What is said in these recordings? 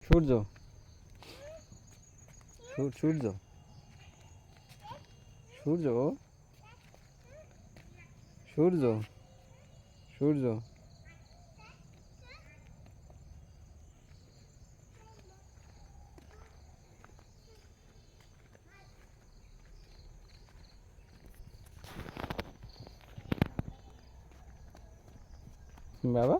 সূর্য সূর্য সূর্য সূর্য সূর্য বাবা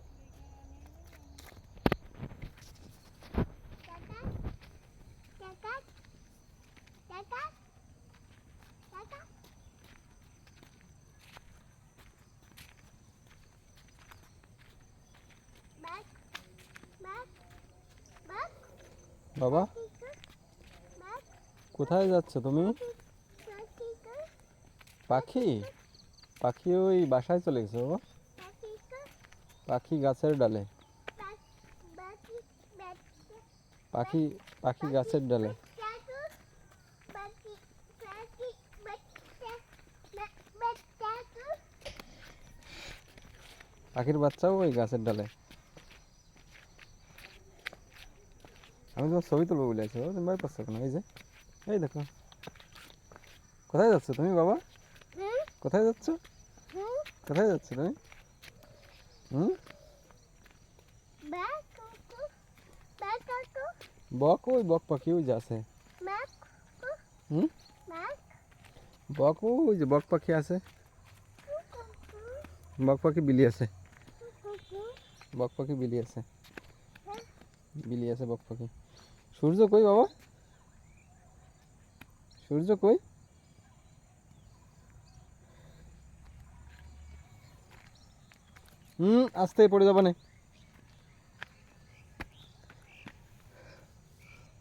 বাবা কোথায় যাচ্ছ তুমি? পাখি পাখি ওই বাসায় চলে গেছে বাবা। পাখি গাছের ডালে। পাখি পাখি গাছের ডালে। পাখির বাচ্চাও ওই গাছের ডালে। আমি তোমার ছবি তুলবো বলে আছি বাবা, তুমি ভয় পাচ্ছ কেন? এই যে এই দেখো। কোথায় যাচ্ছ তুমি বাবা? কোথায় যাচ্ছ? কোথায় যাচ্ছ তুমি? হুম বক ওই বক পাখি ওই যে আছে। হুম বক ওই যে বক পাখি আছে। বক পাখি বিলি আছে। বক পাখি বিলি আছে। বিলি আছে বক পাখি। সূর্য কই বাবা? সূর্য কই? আস্তে পড়ে যাবা না।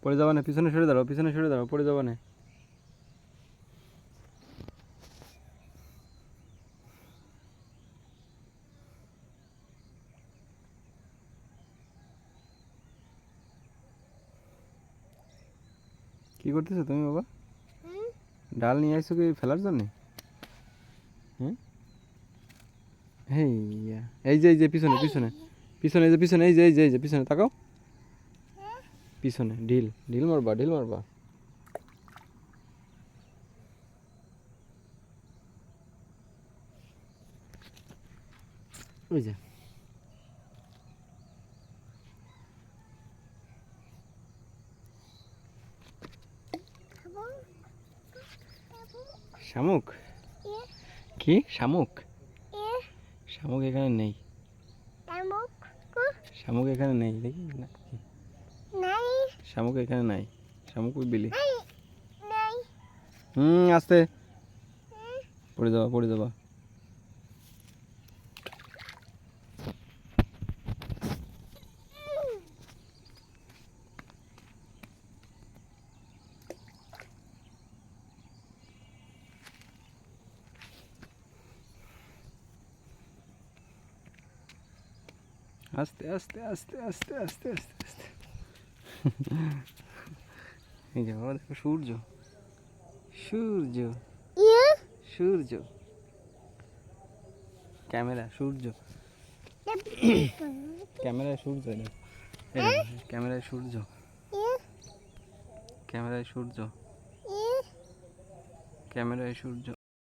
পড়ে যাবা না, পিছনে সরে দাঁড়াও, পিছনে সরে দাঁড়াও, পড়ে যাবা না। কি করতেছো তুমি বাবা? ডাল নিয়ে আসছো কি ফেলার জন্য? হুম এই যে এই যে পিছনে পিছনে পিছনে, এই যে পিছনে, এই যে এই যে এই যে পিছনে তাকাও। পিছনে ঢিল ঢিল মারবা, ঢিল মারবা। ওই যে শামুক। কি শামুক? শামুক এখানে নেই। শামুক এখানে নেই, দেখি না। শামুক এখানে নাই। শামুক ওই বিলি। আস্তে পড়ে যাবা, পড়ে যাবা। আস্তে আস্তে আস্তে আস্তে আস্তে আস্তে আস্তে। এই যে বাবা দেখো সূর্য, সূর্য, সূর্য। ক্যামেরা সূর্য, ক্যামেরায় সূর্য। ক্যামেরায় সূর্য, ক্যামেরায় সূর্য, ক্যামেরায় সূর্য।